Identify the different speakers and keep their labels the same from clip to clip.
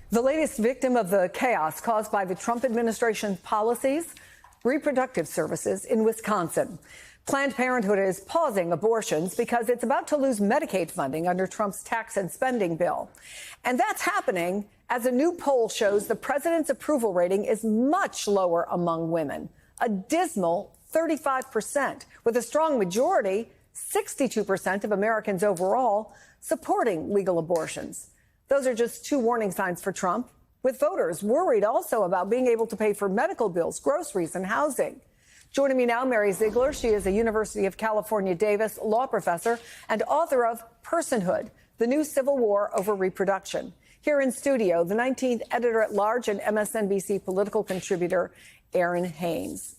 Speaker 1: The latest victim of the chaos caused by the Trump administration's policies, reproductive services in Wisconsin. Planned Parenthood is pausing abortions because it's about to lose Medicaid funding under Trump's tax and spending bill. And that's happening as a new poll shows the president's approval rating is much lower among women, a dismal 35%, with a strong majority, 62% of Americans overall, supporting legal abortions. Those are just two warning signs for Trump, with voters worried also about being able to pay for medical bills, groceries, and housing. Joining me now, Mary Ziegler. She is a University of California, Davis law professor and author of Personhood, The New Civil War Over Reproduction. Here in studio, the 19th editor-at-large and MSNBC political contributor, Aaron Haynes.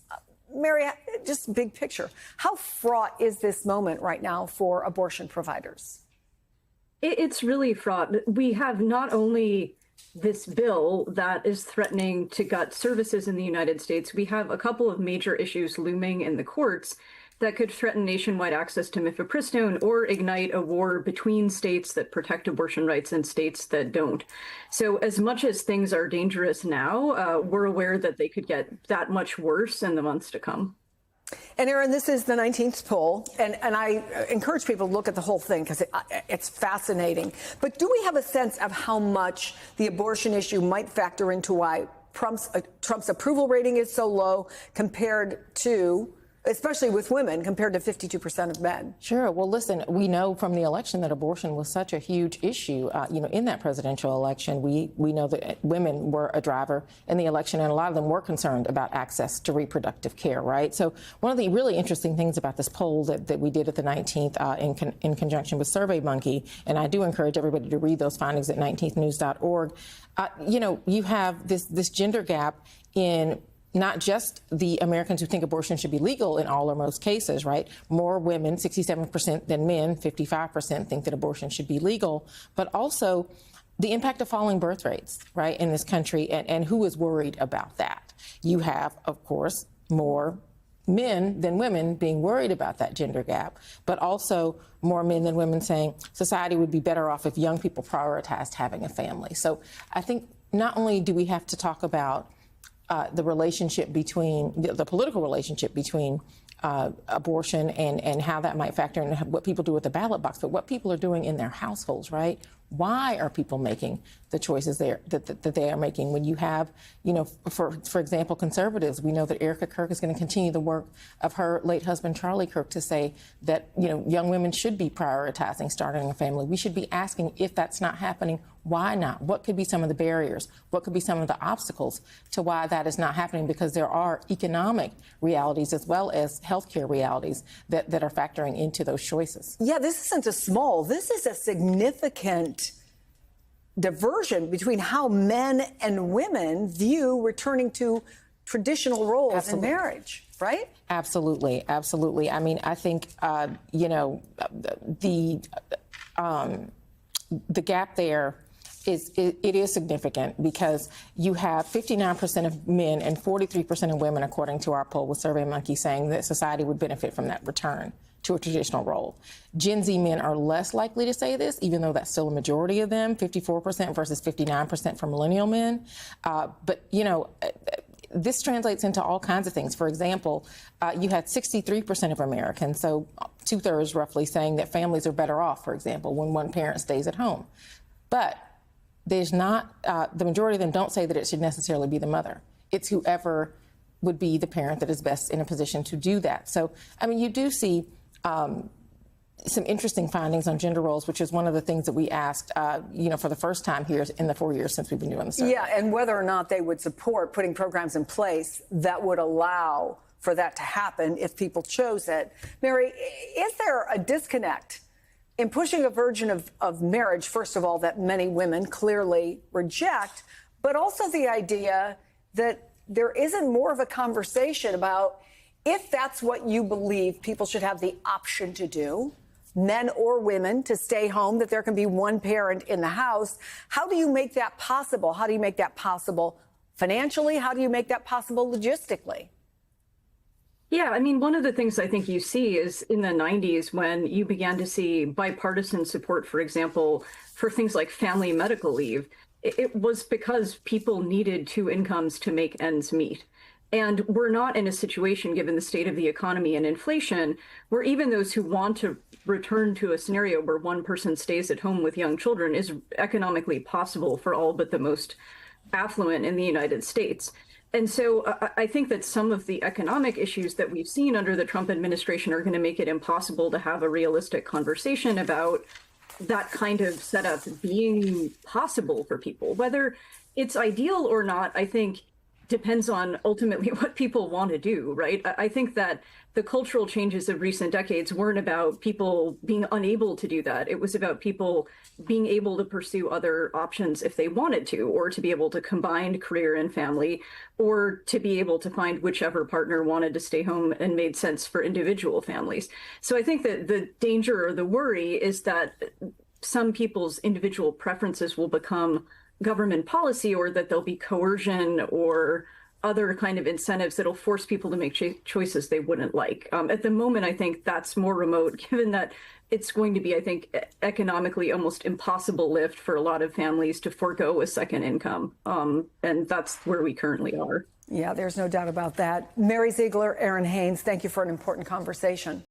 Speaker 1: Mary, just big picture, how fraught is this moment right now for abortion providers?
Speaker 2: It's really fraught. We have not only this bill that is threatening to gut services in the United States, we have a couple of major issues looming in the courts that could threaten nationwide access to mifepristone or ignite a war between states that protect abortion rights and states that don't. So as much as things are dangerous now, we're aware that they could get that much worse in the months to come.
Speaker 1: And Aaron, this is the 19th poll, and I encourage people to look at the whole thing because it's fascinating. But do we have a sense of how much the abortion issue might factor into why Trump's approval rating is so low compared to, especially with women, compared to 52% of men?
Speaker 3: Sure. Well, listen, we know from the election that abortion was such a huge issue. In that presidential election, we know that women were a driver in the election, and a lot of them were concerned about access to reproductive care, right? So one of the really interesting things about this poll that we did at the 19th in conjunction with SurveyMonkey, and I do encourage everybody to read those findings at 19thnews.org, you have this gender gap in not just the Americans who think abortion should be legal in all or most cases, right? More women, 67% than men, 55% think that abortion should be legal, but also the impact of falling birth rates, right, in this country, and who is worried about that. You have, of course, more men than women being worried about that gender gap, but also more men than women saying society would be better off if young people prioritized having a family. So I think not only do we have to talk about the relationship between the political relationship between abortion and how that might factor in what people do with the ballot box, but what people are doing in their households, right? Why are people making the choices that they are making? When you have, for example, conservatives, we know that Erica Kirk is going to continue the work of her late husband, Charlie Kirk, to say that, young women should be prioritizing starting a family. We should be asking, if that's not happening, why not? What could be some of the barriers? What could be some of the obstacles to why that is not happening? Because there are economic realities as well as healthcare realities that are factoring into those choices.
Speaker 1: Yeah, this isn't this is a significant diversion between how men and women view returning to traditional roles
Speaker 3: Absolutely.
Speaker 1: in marriage, right?
Speaker 3: Absolutely. Absolutely. I mean, I think, the gap there it is significant because you have 59% of men and 43% of women, according to our poll with SurveyMonkey, saying that society would benefit from that return to a traditional role. Gen Z men are less likely to say this, even though that's still a majority of them, 54% versus 59% for millennial men. This translates into all kinds of things. For example, you had 63% of Americans, so 2/3 roughly, saying that families are better off, for example, when one parent stays at home. But there's not, the majority of them don't say that it should necessarily be the mother. It's whoever would be the parent that is best in a position to do that. So, I mean, you do see some interesting findings on gender roles, which is one of the things that we asked, for the first time here in the 4 years since we've been doing the survey.
Speaker 1: Yeah, and whether or not they would support putting programs in place that would allow for that to happen if people chose it. Mary, is there a disconnect in pushing a version of marriage, first of all, that many women clearly reject, but also the idea that there isn't more of a conversation about if that's what you believe people should have the option to do, men or women, to stay home, that there can be one parent in the house. How do you make that possible? How do you make that possible financially? How do you make that possible logistically?
Speaker 2: Yeah, I mean, one of the things I think you see is in the 90s when you began to see bipartisan support, for example, for things like family medical leave. it was because people needed two incomes to make ends meet. And we're not in a situation, given the state of the economy and inflation, where even those who want to return to a scenario where one person stays at home with young children is economically possible for all but the most affluent in the United States. And so I think that some of the economic issues that we've seen under the Trump administration are going to make it impossible to have a realistic conversation about that kind of setup being possible for people. Whether it's ideal or not, I think depends on ultimately what people want to do, right? I think that the cultural changes of recent decades weren't about people being unable to do that. It was about people being able to pursue other options if they wanted to, or to be able to combine career and family, or to be able to find whichever partner wanted to stay home and made sense for individual families. So I think that the danger or the worry is that some people's individual preferences will become government policy, or that there'll be coercion or other kind of incentives that'll force people to make choices they wouldn't like. At the moment, I think that's more remote, given that it's going to be, I think, economically almost impossible lift for a lot of families to forego a second income. And that's where we currently are.
Speaker 1: Yeah, there's no doubt about that. Mary Ziegler, Aaron Haynes, thank you for an important conversation.